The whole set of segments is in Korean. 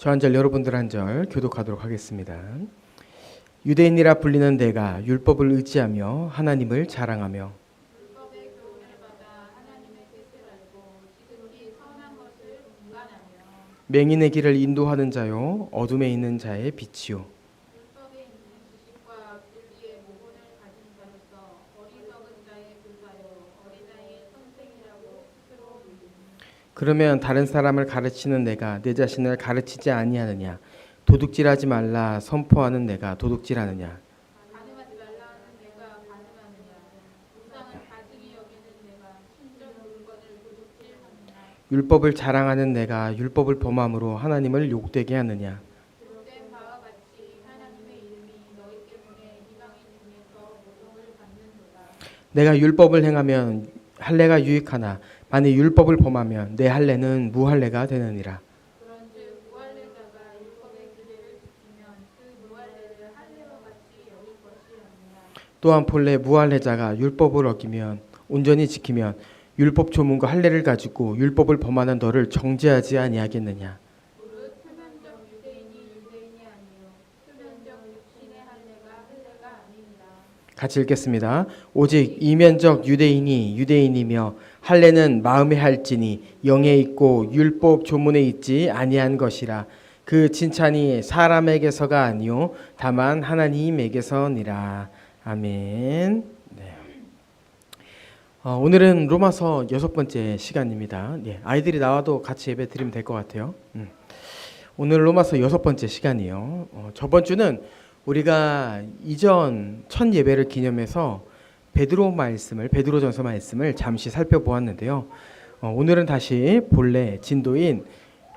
저 한 절 여러분들 한 절 교독하도록 하겠습니다. 유대인이라 불리는 내가 율법을 의지하며 하나님을 자랑하며 율법의 교훈을 받아 하나님의 뜻을 알고 지극히 선한 것을 분간하며 맹인의 길을 인도하는 자요 어둠에 있는 자의 빛이요 율법에 있는 지식과 진리의 모본을 가진 자로서 어리석은 자의 교사요 어린아이의 선생이라고 스스로 불리니 그러면 다른 사람을 가르치는 내가 내 자신을 가르치지 아니하느냐 도둑질하지 말라 선포하는 내가 도둑질하느냐 가늠하지 말라 하는 내가 가늠하느냐 우상을 가증히 여기는 내가 신전 물건을 도둑질하느냐 율법을 자랑하는 내가 율법을 범함으로 하나님을 욕되게 하느냐 기록된 바와 같이 하나님의 이름이 너희 때문에 이방인 중에서 모독을 받는도다. 내가 율법을 행하면 할례가 유익하나 만일 율법을 범하면 내 할례는 무할례가 되느니라 그런즉 무할례자가 율법의 규례를 지키면 그 무할례를 할례와 같이 여길 것이 아니라 또한 본래 무할례자가 율법을 어기면 온전히 지키면 율법 조문과 할례를 가지고 율법을 범하는 너를 정죄하지 아니하겠느냐 무릇 표면적 유대인이 유대인이 아니요 표면적 육신의 할례가 아니니라. 같이 읽겠습니다. 오직 이면적 유대인이 유대인이며 할례는 마음에 할지니 영에 있고 율법 조문에 있지 아니한 것이라 그 칭찬이 사람에게서가 아니요 다만 하나님에게서니라. 아멘. 네. 오늘은 로마서 6번째 시간입니다. 아이들이 나와도 같이 예배 드리면 될 것 같아요. 오늘 로마서 6번째 시간이에요. 저번 주는 우리가 이전 첫 예배를 기념해서 베드로전서 말씀을 잠시 살펴보았는데요. 오늘은 다시 본래 진도인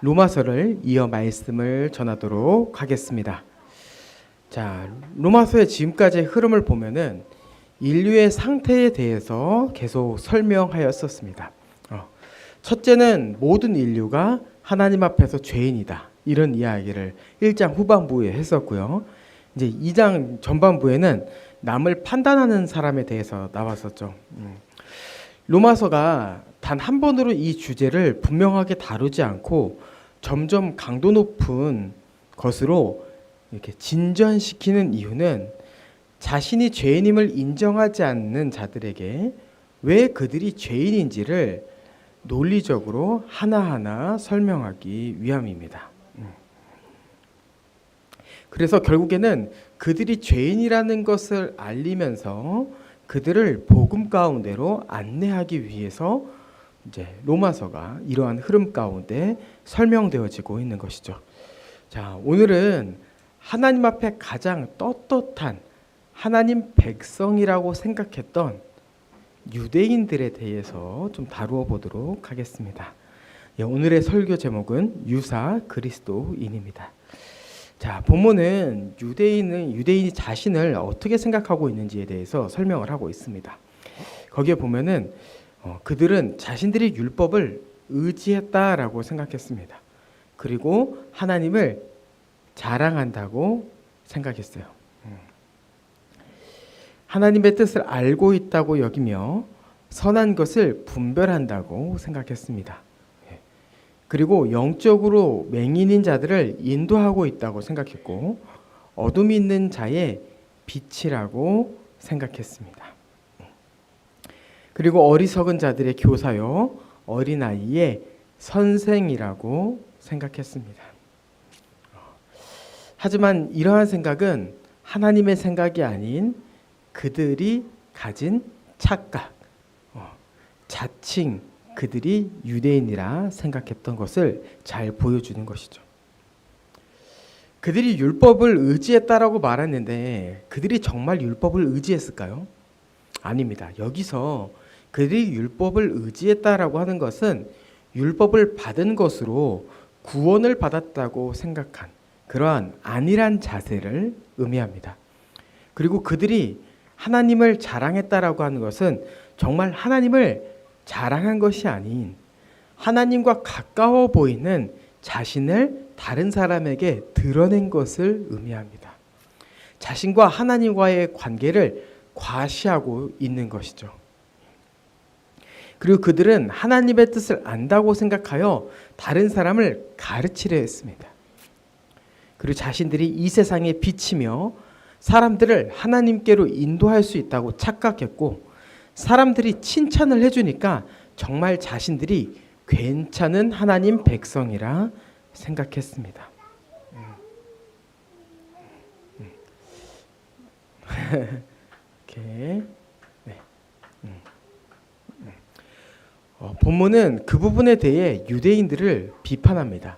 로마서를 이어 말씀을 전하도록 하겠습니다. 자, 로마서의 지금까지의 흐름을 보면은 인류의 상태에 대해서 계속 설명하였었습니다. 첫째는 모든 인류가 하나님 앞에서 죄인이다. 이런 이야기를 1장 후반부에 했었고요. 이제 2장 전반부에는 남을 판단하는 사람에 대해서 나왔었죠. 로마서가 단 한 번으로 이 주제를 분명하게 다루지 않고 점점 강도 높은 것으로 이렇게 진전시키는 이유는 자신이 죄인임을 인정하지 않는 자들에게 왜 그들이 죄인인지를 논리적으로 하나하나 설명하기 위함입니다. 그래서 결국에는 그들이 죄인이라는 것을 알리면서 그들을 복음 가운데로 안내하기 위해서 이제 로마서가 이러한 흐름 가운데 설명되어지고 있는 것이죠. 자, 오늘은 하나님 앞에 가장 떳떳한 하나님 백성이라고 생각했던 유대인들에 대해서 좀 다루어 보도록 하겠습니다. 오늘의 설교 제목은 유사 그리스도인입니다. 자, 본문은 유대인이 자신을 어떻게 생각하고 있는지에 대해서 설명을 하고 있습니다. 거기에 보면은 그들은 자신들이 율법을 의지했다라고 생각했습니다. 그리고 하나님을 자랑한다고 생각했어요. 하나님의 뜻을 알고 있다고 여기며 선한 것을 분별한다고 생각했습니다. 그리고 영적으로 맹인인 자들을 인도하고 있다고 생각했고 어둠이 있는 자의 빛이라고 생각했습니다. 그리고 어리석은 자들의 교사요 어린아이의 선생이라고 생각했습니다. 하지만 이러한 생각은 하나님의 생각이 아닌 그들이 가진 착각, 자칭 그들이 유대인이라 생각했던 것을 잘 보여주는 것이죠. 그들이 율법을 의지했다라고 말했는데 그들이 정말 율법을 의지했을까요? 아닙니다. 여기서 그들이 율법을 의지했다라고 하는 것은 율법을 받은 것으로 구원을 받았다고 생각한 그러한 안일한 자세를 의미합니다. 그리고 그들이 하나님을 자랑했다라고 하는 것은 정말 하나님을 자랑한 것이 아닌 하나님과 가까워 보이는 자신을 다른 사람에게 드러낸 것을 의미합니다. 자신과 하나님과의 관계를 과시하고 있는 것이죠. 그리고 그들은 하나님의 뜻을 안다고 생각하여 다른 사람을 가르치려 했습니다. 그리고 자신들이 이 세상의 빛이며 사람들을 하나님께로 인도할 수 있다고 착각했고, 사람들이 칭찬을 해주니까 정말 자신들이 괜찮은 하나님 백성이라 생각했습니다. 이렇게. 네. 본문은 그 부분에 대해 유대인들을 비판합니다.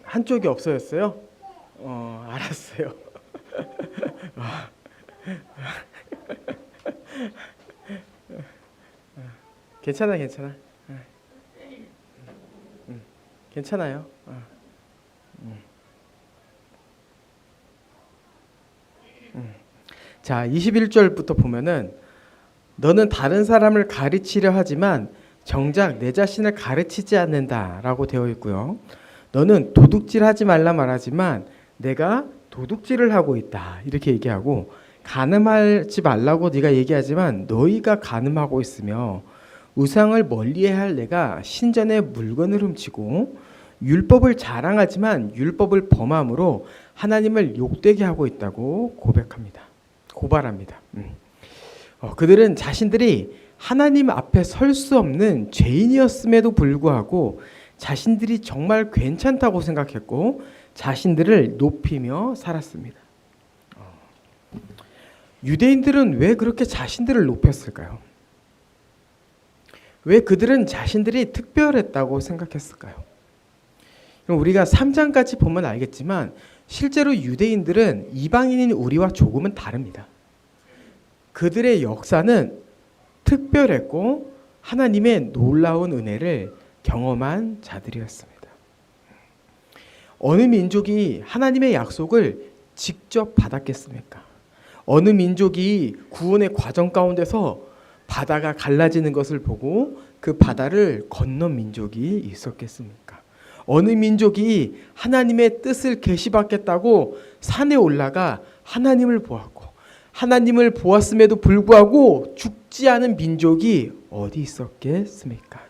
한쪽이 없어졌어요? 알았어요. 괜찮아. 괜찮아요. 자, 21절부터 보면은 너는 다른 사람을 가르치려 하지만 정작 내 자신을 가르치지 않는다라고 되어 있고요. 너는 도둑질하지 말라 말하지만 내가 도둑질을 하고 있다 이렇게 얘기하고, 간음하지 말라고 네가 얘기하지만 너희가 간음하고 있으며, 우상을 멀리해야 할 내가 신전의 물건을 훔치고, 율법을 자랑하지만 율법을 범함으로 하나님을 욕되게 하고 있다고 고발합니다. 그들은 자신들이 하나님 앞에 설 수 없는 죄인이었음에도 불구하고 자신들이 정말 괜찮다고 생각했고 자신들을 높이며 살았습니다. 유대인들은 왜 그렇게 자신들을 높였을까요? 왜 그들은 자신들이 특별했다고 생각했을까요? 그럼 우리가 3장까지 보면 알겠지만 실제로 유대인들은 이방인인 우리와 조금은 다릅니다. 그들의 역사는 특별했고 하나님의 놀라운 은혜를 경험한 자들이었습니다. 어느 민족이 하나님의 약속을 직접 받았겠습니까? 어느 민족이 구원의 과정 가운데서 바다가 갈라지는 것을 보고 그 바다를 건넌 민족이 있었겠습니까? 어느 민족이 하나님의 뜻을 계시받겠다고 산에 올라가 하나님을 보았고 하나님을 보았음에도 불구하고 죽지 않은 민족이 어디 있었겠습니까?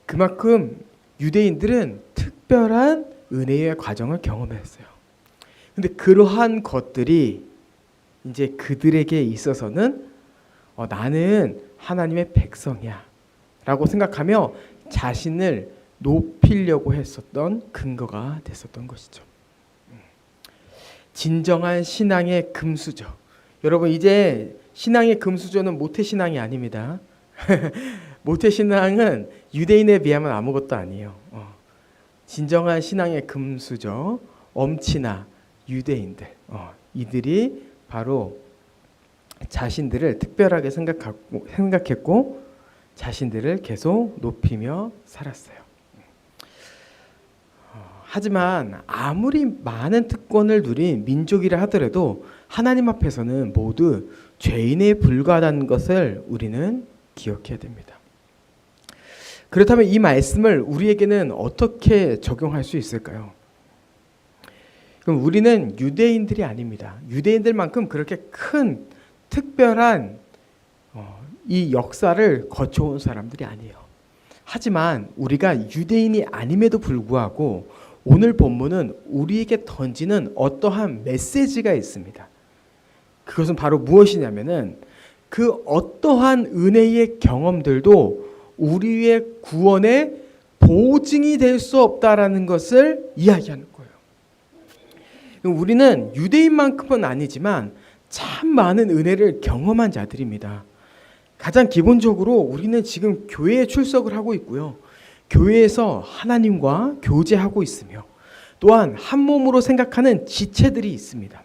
그만큼 유대인들은 특별한 은혜의 과정을 경험했어요. 근데 그러한 것들이 이제 그들에게 있어서는 나는 하나님의 백성이야 라고 생각하며 자신을 높이려고 했었던 근거가 됐었던 것이죠. 진정한 신앙의 금수저. 여러분 이제 신앙의 금수저는 모태신앙이 아닙니다. 모태신앙은 유대인에 비하면 아무것도 아니에요. 진정한 신앙의 금수저, 엄친아, 유대인들. 이들이 바로 자신들을 특별하게 생각했고 자신들을 계속 높이며 살았어요. 하지만 아무리 많은 특권을 누린 민족이라 하더라도 하나님 앞에서는 모두 죄인에 불과하다는 것을 우리는 기억해야 됩니다. 그렇다면 이 말씀을 우리에게는 어떻게 적용할 수 있을까요? 그럼 우리는 유대인들이 아닙니다. 유대인들만큼 그렇게 큰 특별한 이 역사를 거쳐온 사람들이 아니에요. 하지만 우리가 유대인이 아님에도 불구하고 오늘 본문은 우리에게 던지는 어떠한 메시지가 있습니다. 그것은 바로 무엇이냐면은 그 어떠한 은혜의 경험들도 우리의 구원의 보증이 될 수 없다라는 것을 이야기하는 거예요. 우리는 유대인만큼은 아니지만 참 많은 은혜를 경험한 자들입니다. 가장 기본적으로 우리는 지금 교회에 출석을 하고 있고요. 교회에서 하나님과 교제하고 있으며 또한 한 몸으로 생각하는 지체들이 있습니다.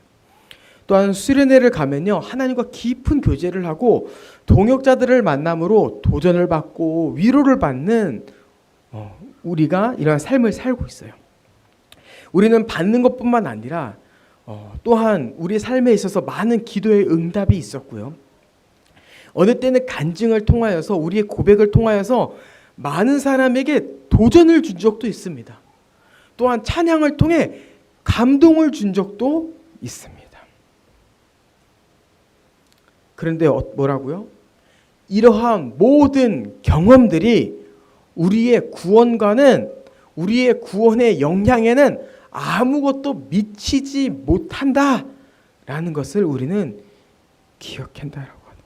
또한 수련회를 가면요 하나님과 깊은 교제를 하고 동역자들을 만남으로 도전을 받고 위로를 받는 우리가 이러한 삶을 살고 있어요. 우리는 받는 것뿐만 아니라 또한 우리 삶에 있어서 많은 기도의 응답이 있었고요. 어느 때는 간증을 통하여서 우리의 고백을 통하여서 많은 사람에게 도전을 준 적도 있습니다. 또한 찬양을 통해 감동을 준 적도 있습니다. 그런데 뭐라고요? 이러한 모든 경험들이 우리의 구원의 영향에는 아무것도 미치지 못한다라는 것을 우리는 기억한다라고 하는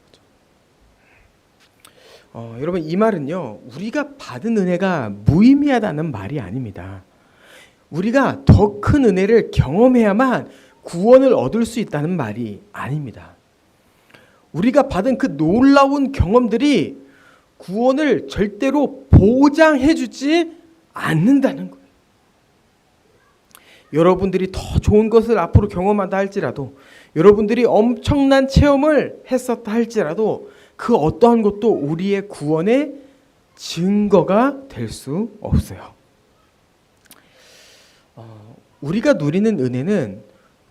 거죠. 여러분, 이 말은요, 우리가 받은 은혜가 무의미하다는 말이 아닙니다. 우리가 더 큰 은혜를 경험해야만 구원을 얻을 수 있다는 말이 아닙니다. 우리가 받은 그 놀라운 경험들이 구원을 절대로 보장해주지 않는다는 거예요. 여러분들이 더 좋은 것을 앞으로 경험한다 할지라도, 여러분들이 엄청난 체험을 했었다 할지라도 그 어떠한 것도 우리의 구원의 증거가 될 수 없어요. 우리가 누리는 은혜는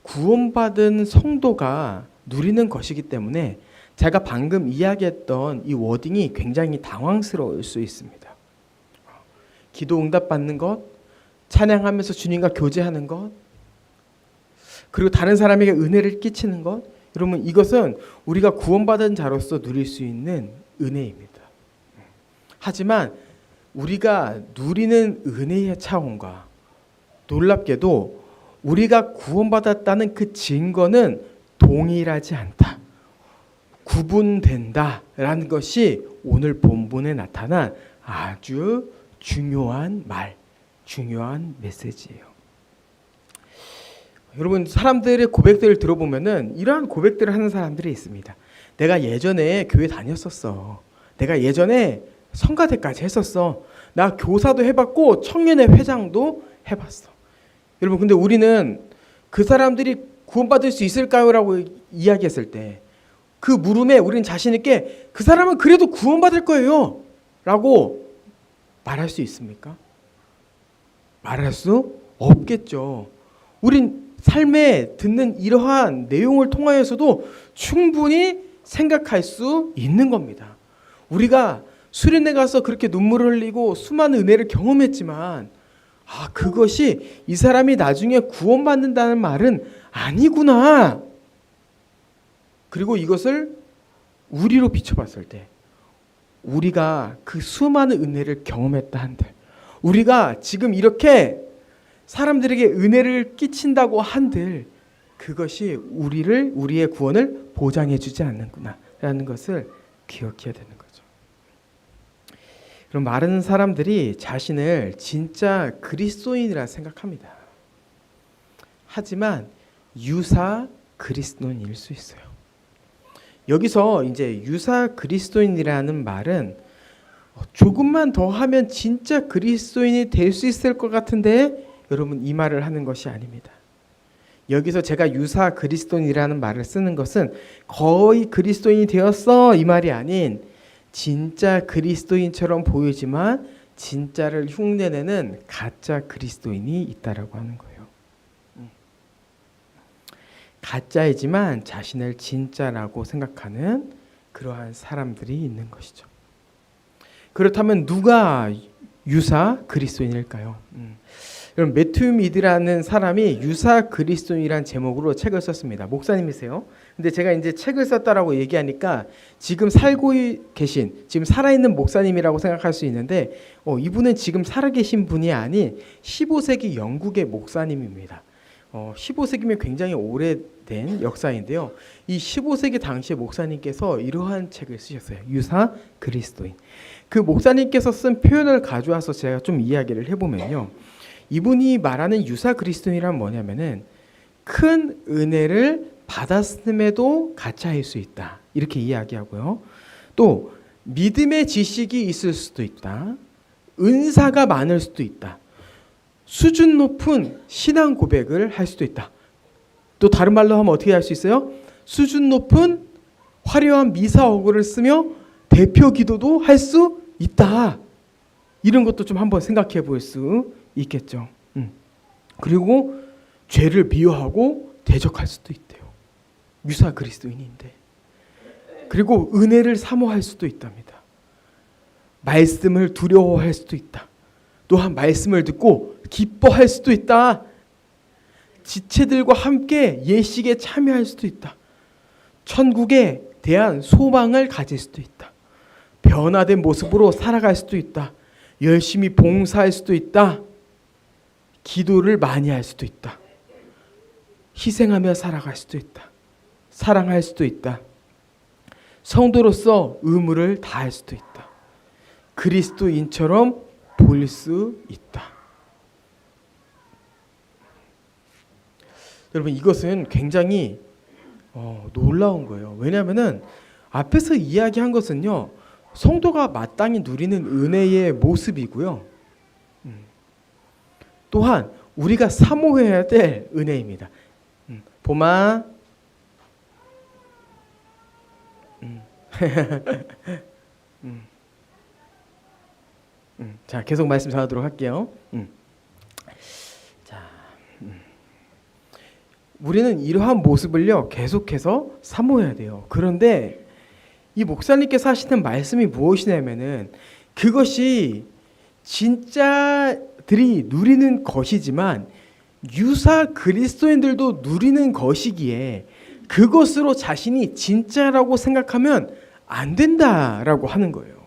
구원받은 성도가 누리는 것이기 때문에 제가 방금 이야기했던 이 워딩이 굉장히 당황스러울 수 있습니다. 기도 응답받는 것, 찬양하면서 주님과 교제하는 것, 그리고 다른 사람에게 은혜를 끼치는 것, 여러분, 이것은 우리가 구원받은 자로서 누릴 수 있는 은혜입니다. 하지만 우리가 누리는 은혜의 차원과 놀랍게도 우리가 구원받았다는 그 증거는 동일하지 않다, 구분된다라는 것이 오늘 본문에 나타난 아주 중요한 중요한 메시지예요. 여러분, 사람들의 고백들을 들어보면은 이러한 고백들을 하는 사람들이 있습니다. 내가 예전에 교회 다녔었어. 내가 예전에 성가대까지 했었어. 나 교사도 해봤고 청년회 회장도 해봤어. 여러분, 근데 우리는 그 사람들이 구원받을 수 있을까요? 라고 이야기했을 때 그 물음에 우리는 자신 있게 그 사람은 그래도 구원받을 거예요 라고 말할 수 있습니까? 말할 수 없겠죠. 우린 삶에 듣는 이러한 내용을 통하여서도 충분히 생각할 수 있는 겁니다. 우리가 수련회 가서 그렇게 눈물을 흘리고 수많은 은혜를 경험했지만 그것이 이 사람이 나중에 구원받는다는 말은 아니구나. 그리고 이것을 우리로 비춰봤을 때 우리가 그 수많은 은혜를 경험했다 한들, 우리가 지금 이렇게 사람들에게 은혜를 끼친다고 한들 그것이 우리의 구원을 보장해주지 않는구나라는 것을 기억해야 되는 거죠. 그럼 많은 사람들이 자신을 진짜 그리스도인이라 생각합니다. 하지만 유사 그리스도인일 수 있어요. 여기서 이제 유사 그리스도인이라는 말은 조금만 더 하면 진짜 그리스도인이 될 수 있을 것 같은데 여러분, 이 말을 하는 것이 아닙니다. 여기서 제가 유사 그리스도인이라는 말을 쓰는 것은 거의 그리스도인이 되었어 이 말이 아닌 진짜 그리스도인처럼 보이지만 진짜를 흉내내는 가짜 그리스도인이 있다라고 하는 거예요. 가짜이지만 자신을 진짜라고 생각하는 그러한 사람들이 있는 것이죠. 그렇다면 누가 유사 그리스도인일까요? 여러분, 매튜 미드라는 사람이 유사 그리스도인이란 제목으로 책을 썼습니다. 목사님이세요. 근데 제가 이제 책을 썼다라고 얘기하니까 지금 살고 계신, 지금 살아있는 목사님이라고 생각할 수 있는데 이분은 지금 살아계신 분이 아닌 15세기 영국의 목사님입니다. 15세기면 굉장히 오래된 역사인데요. 이 15세기 당시의 목사님께서 이러한 책을 쓰셨어요. 유사 그리스도인. 그 목사님께서 쓴 표현을 가져와서 제가 좀 이야기를 해보면요. 이분이 말하는 유사 그리스도인이란 뭐냐면은 큰 은혜를 받았음에도 가짜일 수 있다. 이렇게 이야기하고요. 또 믿음의 지식이 있을 수도 있다. 은사가 많을 수도 있다. 수준 높은 신앙 고백을 할 수도 있다. 또 다른 말로 하면 어떻게 할 수 있어요? 수준 높은 화려한 미사어구를 쓰며 대표 기도도 할 수 있다. 이런 것도 좀 한번 생각해 볼 수 있겠죠. 그리고 죄를 미워하고 대적할 수도 있대요. 유사 그리스도인인데. 그리고 은혜를 사모할 수도 있답니다. 말씀을 두려워할 수도 있다. 또한 말씀을 듣고 기뻐할 수도 있다. 지체들과 함께 예식에 참여할 수도 있다. 천국에 대한 소망을 가질 수도 있다. 변화된 모습으로 살아갈 수도 있다. 열심히 봉사할 수도 있다. 기도를 많이 할 수도 있다. 희생하며 살아갈 수도 있다. 사랑할 수도 있다. 성도로서 의무를 다할 수도 있다. 그리스도인처럼 보일 수 있다. 여러분, 이것은 굉장히 놀라운 거예요. 왜냐하면 앞에서 이야기한 것은요, 성도가 마땅히 누리는 은혜의 모습이고요. 또한 우리가 사모해야 될 은혜입니다. 봄아, 자, 계속 말씀 전하도록 할게요. 자, 우리는 이러한 모습을요 계속해서 사모해야 돼요. 그런데 이 목사님께서 하시는 말씀이 무엇이냐면은 그것이 진짜들이 누리는 것이지만 유사 그리스도인들도 누리는 것이기에 그것으로 자신이 진짜라고 생각하면 안 된다라고 하는 거예요.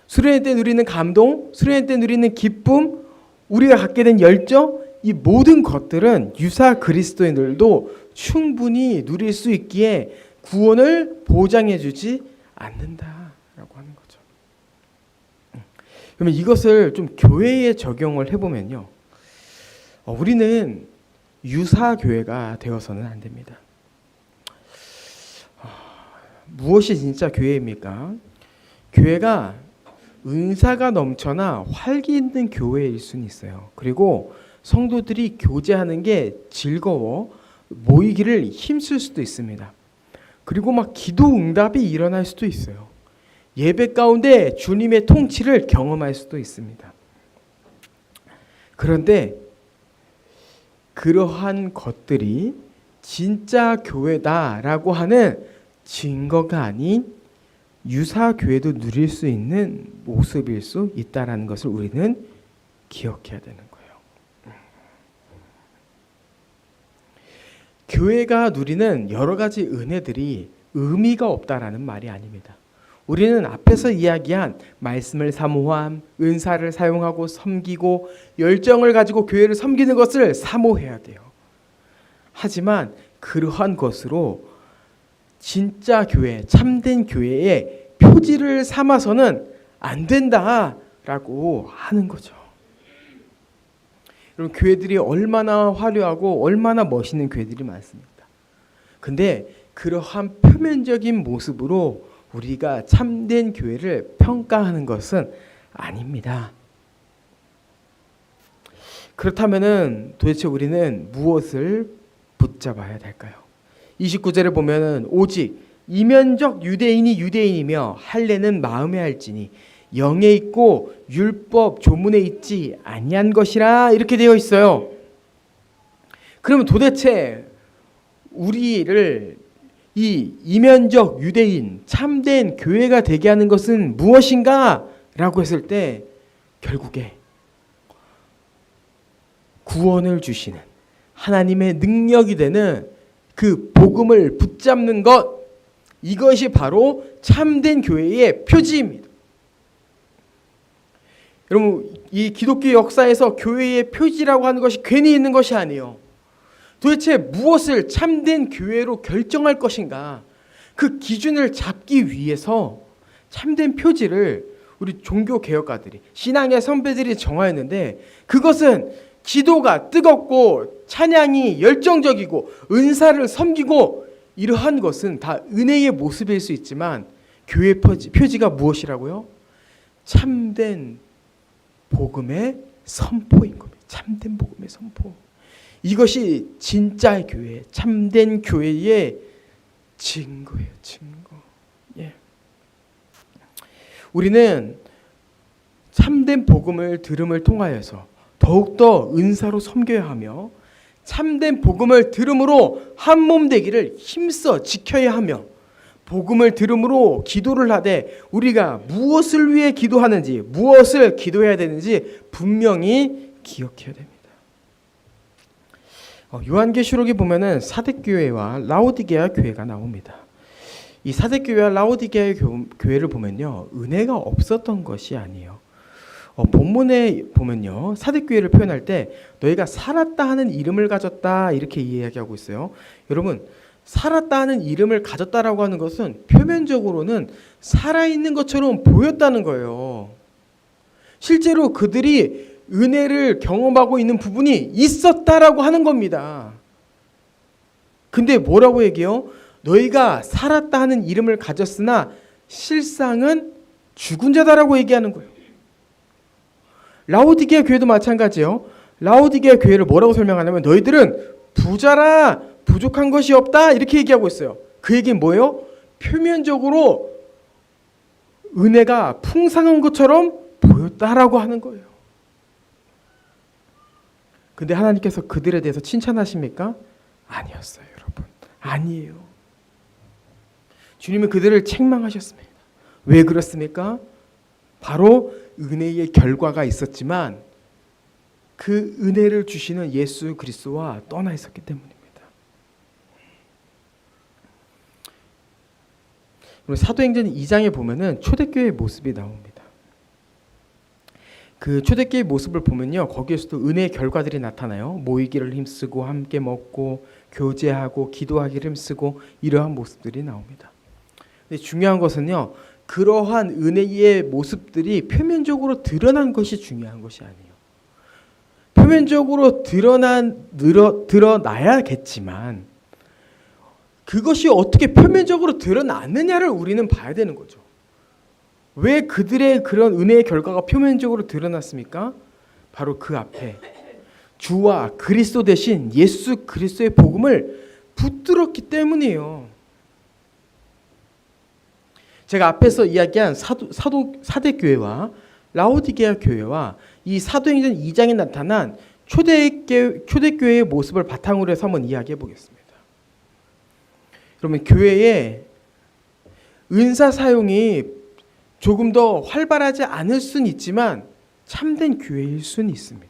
수련회 때 누리는 감동, 수련회 때 누리는 기쁨, 우리가 갖게 된 열정, 이 모든 것들은 유사 그리스도인들도 충분히 누릴 수 있기에 구원을 보장해 주지 않는다라고 하는 거죠. 그러면 이것을 좀 교회에 적용을 해보면요, 우리는 유사 교회가 되어서는 안 됩니다. 무엇이 진짜 교회입니까? 교회가 은사가 넘쳐나 활기 있는 교회일 수는 있어요. 그리고 성도들이 교제하는 게 즐거워 모이기를 힘쓸 수도 있습니다. 그리고 막 기도 응답이 일어날 수도 있어요. 예배 가운데 주님의 통치를 경험할 수도 있습니다. 그런데 그러한 것들이 진짜 교회다라고 하는 증거가 아닌 유사 교회도 누릴 수 있는 모습일 수 있다라는 것을 우리는 기억해야 되는 거예요. 교회가 누리는 여러 가지 은혜들이 의미가 없다라는 말이 아닙니다. 우리는 앞에서 이야기한 말씀을 사모함, 은사를 사용하고 섬기고 열정을 가지고 교회를 섬기는 것을 사모해야 돼요. 하지만 그러한 것으로 진짜 교회, 참된 교회의 표지를 삼아서는 안 된다라고 하는 거죠. 여러분, 교회들이 얼마나 화려하고 얼마나 멋있는 교회들이 많습니다. 근데 그러한 표면적인 모습으로 우리가 참된 교회를 평가하는 것은 아닙니다. 그렇다면은 도대체 우리는 무엇을 붙잡아야 될까요? 29절을 보면은 오직 이면적 유대인이 유대인이며 할례는 마음에 할지니 영에 있고 율법 조문에 있지 아니한 것이라 이렇게 되어 있어요. 그러면 도대체 우리를 이 이면적 유대인 참된 교회가 되게 하는 것은 무엇인가? 라고 했을 때 결국에 구원을 주시는 하나님의 능력이 되는 그 복음을 붙잡는 것, 이것이 바로 참된 교회의 표지입니다. 여러분, 이 기독교 역사에서 교회의 표지라고 하는 것이 괜히 있는 것이 아니에요. 도대체 무엇을 참된 교회로 결정할 것인가? 그 기준을 잡기 위해서 참된 표지를 우리 종교개혁가들이, 신앙의 선배들이 정하였는데, 그것은 기도가 뜨겁고 찬양이 열정적이고 은사를 섬기고 이러한 것은 다 은혜의 모습일 수 있지만 교회의 표지가 무엇이라고요? 참된 복음의 선포인 겁니다. 참된 복음의 선포. 이것이 진짜의 교회, 참된 교회의 증거예요. 증거. 예. 우리는 참된 복음을 들음을 통하여서 더욱더 은사로 섬겨야 하며 참된 복음을 들음으로 한 몸 되기를 힘써 지켜야 하며 복음을 들음으로 기도를 하되 우리가 무엇을 위해 기도하는지 무엇을 기도해야 되는지 분명히 기억해야 됩니다. 요한계시록에 보면은 사대교회와 라오디게아 교회가 나옵니다. 이 사대교회와 라오디게아 교회를 보면요, 은혜가 없었던 것이 아니에요. 본문에 보면요, 사대교회를 표현할 때 너희가 살았다 하는 이름을 가졌다 이렇게 이야기하고 있어요. 여러분, 살았다 하는 이름을 가졌다라고 하는 것은 표면적으로는 살아있는 것처럼 보였다는 거예요. 실제로 그들이 은혜를 경험하고 있는 부분이 있었다라고 하는 겁니다. 근데 뭐라고 얘기해요? 너희가 살았다 하는 이름을 가졌으나 실상은 죽은 자다라고 얘기하는 거예요. 라오디게아 교회도 마찬가지예요. 라오디게아 교회를 뭐라고 설명하냐면 너희들은 부자라 부족한 것이 없다 이렇게 얘기하고 있어요. 그 얘기는 뭐예요? 표면적으로 은혜가 풍성한 것처럼 보였다라고 하는 거예요. 근데 하나님께서 그들에 대해서 칭찬하십니까? 아니었어요, 여러분. 아니에요. 주님은 그들을 책망하셨습니다. 왜 그렇습니까? 바로 은혜의 결과가 있었지만 그 은혜를 주시는 예수 그리스도와 떠나 있었기 때문입니다. 사도행전 2장에 보면은 초대교회의 모습이 나옵니다. 그 초대교회의 모습을 보면요, 거기에서도 은혜의 결과들이 나타나요. 모이기를 힘쓰고 함께 먹고 교제하고 기도하기를 힘쓰고 이러한 모습들이 나옵니다. 근데 중요한 것은요, 그러한 은혜의 모습들이 표면적으로 드러난 것이 중요한 것이 아니에요. 표면적으로 드러나야겠지만 그것이 어떻게 표면적으로 드러났느냐를 우리는 봐야 되는 거죠. 왜 그들의 그런 은혜의 결과가 표면적으로 드러났습니까? 바로 그 앞에 주와 그리스도 대신 예수 그리스도의 복음을 붙들었기 때문이에요. 제가 앞에서 이야기한 사대교회와 라오디게아 교회와 이 사도행전 2장에 나타난 초대교회의 모습을 바탕으로 해서 한번 이야기해 보겠습니다. 그러면 교회의 은사 사용이 조금 더 활발하지 않을 수는 있지만 참된 교회일 수는 있습니다.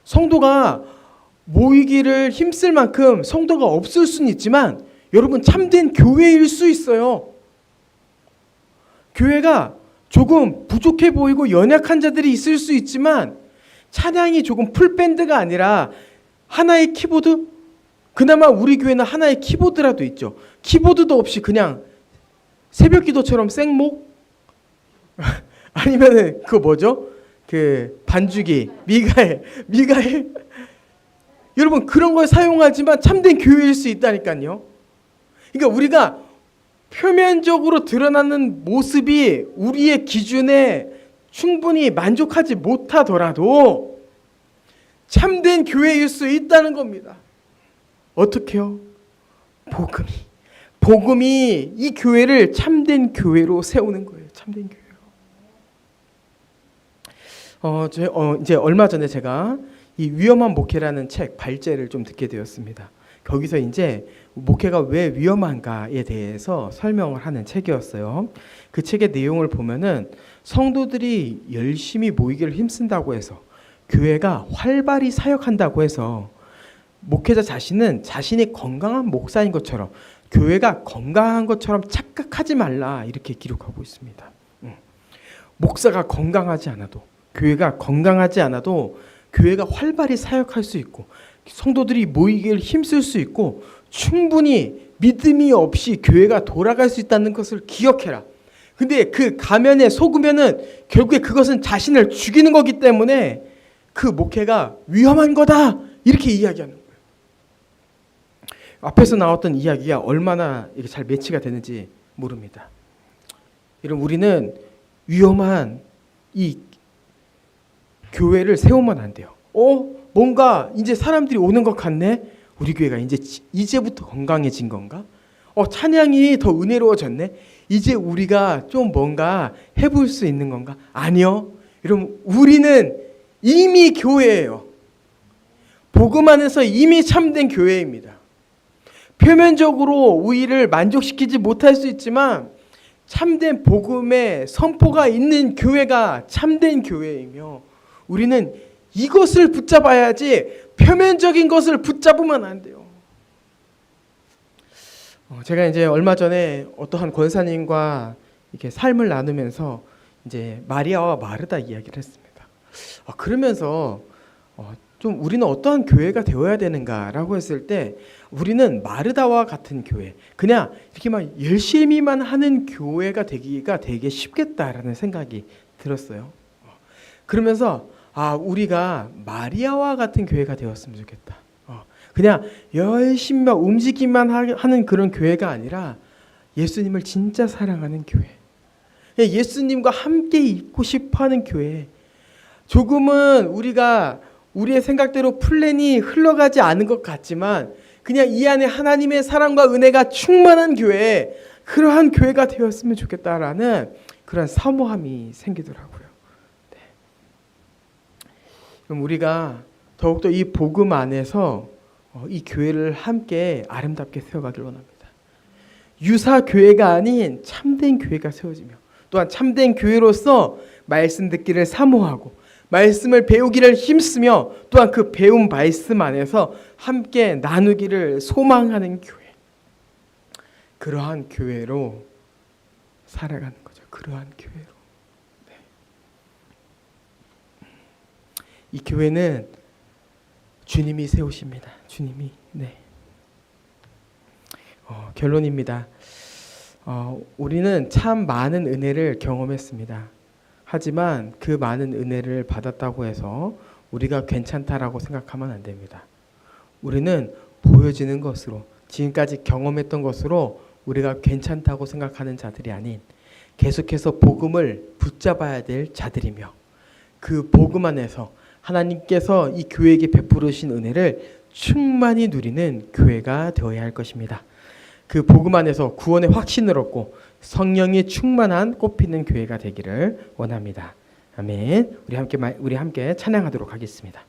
성도가 모이기를 힘쓸 만큼 성도가 없을 수는 있지만 여러분, 참된 교회일 수 있어요. 교회가 조금 부족해 보이고 연약한 자들이 있을 수 있지만 찬양이 조금 풀밴드가 아니라 하나의 키보드, 그나마 우리 교회는 하나의 키보드라도 있죠. 키보드도 없이 그냥 새벽 기도처럼 생목 아니면은 그거 뭐죠? 그 반주기 미가엘 여러분, 그런 걸 사용하지만 참된 교회일 수 있다니까요. 그러니까 우리가 표면적으로 드러나는 모습이 우리의 기준에 충분히 만족하지 못하더라도 참된 교회일 수 있다는 겁니다. 어떻게요? 복음이 이 교회를 참된 교회로 세우는 거예요. 참된 교회로. 이제 얼마 전에 제가 이 위험한 목회라는 책 발제를 좀 듣게 되었습니다. 거기서 이제 목회가 왜 위험한가에 대해서 설명을 하는 책이었어요. 그 책의 내용을 보면은 성도들이 열심히 모이기를 힘쓴다고 해서 교회가 활발히 사역한다고 해서 목회자 자신은 자신이 건강한 목사인 것처럼 교회가 건강한 것처럼 착각하지 말라 이렇게 기록하고 있습니다. 목사가 건강하지 않아도 교회가 건강하지 않아도 교회가 활발히 사역할 수 있고 성도들이 모이기를 힘쓸 수 있고 충분히 믿음이 없이 교회가 돌아갈 수 있다는 것을 기억해라. 근데 그 가면에 속으면은 결국에 그것은 자신을 죽이는 거기 때문에 그 목회가 위험한 거다 이렇게 이야기하는 거예요. 앞에서 나왔던 이야기가 얼마나 이게 잘 매치가 되는지 모릅니다. 여러분, 우리는 위험한 이 교회를 세우면 안 돼요. 뭔가 이제 사람들이 오는 것 같네. 우리 교회가 이제부터 건강해진 건가? 찬양이 더 은혜로워졌네. 이제 우리가 좀 뭔가 해볼 수 있는 건가? 아니요. 여러분, 우리는 이미 교회예요. 복음 안에서 이미 참된 교회입니다. 표면적으로 우리를 만족시키지 못할 수 있지만 참된 복음의 선포가 있는 교회가 참된 교회이며 우리는 이것을 붙잡아야지 표면적인 것을 붙잡으면 안 돼요. 제가 이제 얼마 전에 어떠한 권사님과 이렇게 삶을 나누면서 이제 마리아와 마르다 이야기를 했습니다. 그러면서 좀 우리는 어떠한 교회가 되어야 되는가라고 했을 때 우리는 마르다와 같은 교회, 그냥 이렇게 막 열심히만 하는 교회가 되기가 되게 쉽겠다라는 생각이 들었어요. 그러면서 우리가 마리아와 같은 교회가 되었으면 좋겠다. 그냥 열심히 막 움직이만 하는 그런 교회가 아니라 예수님을 진짜 사랑하는 교회, 예수님과 함께 있고 싶어하는 교회. 조금은 우리가 우리의 생각대로 플랜이 흘러가지 않은 것 같지만 그냥 이 안에 하나님의 사랑과 은혜가 충만한 교회, 그러한 교회가 되었으면 좋겠다라는 그런 사모함이 생기더라고요. 네. 그럼 우리가 더욱더 이 복음 안에서 이 교회를 함께 아름답게 세워가길 원합니다. 유사 교회가 아닌 참된 교회가 세워지며, 또한 참된 교회로서 말씀 듣기를 사모하고 말씀을 배우기를 힘쓰며, 또한 그 배운 말씀 안에서 함께 나누기를 소망하는 교회, 그러한 교회로 살아가는 거죠. 그러한 교회로. 네. 이 교회는 주님이 세우십니다. 주님이. 네. 결론입니다. 우리는 참 많은 은혜를 경험했습니다. 하지만 그 많은 은혜를 받았다고 해서 우리가 괜찮다라고 생각하면 안 됩니다. 우리는 보여지는 것으로, 지금까지 경험했던 것으로 우리가 괜찮다고 생각하는 자들이 아닌 계속해서 복음을 붙잡아야 될 자들이며, 그 복음 안에서 하나님께서 이 교회에게 베푸르신 은혜를 충만히 누리는 교회가 되어야 할 것입니다. 그 복음 안에서 구원의 확신을 얻고 성령이 충만한 꽃피는 교회가 되기를 원합니다. 아멘. 우리 함께 찬양하도록 하겠습니다.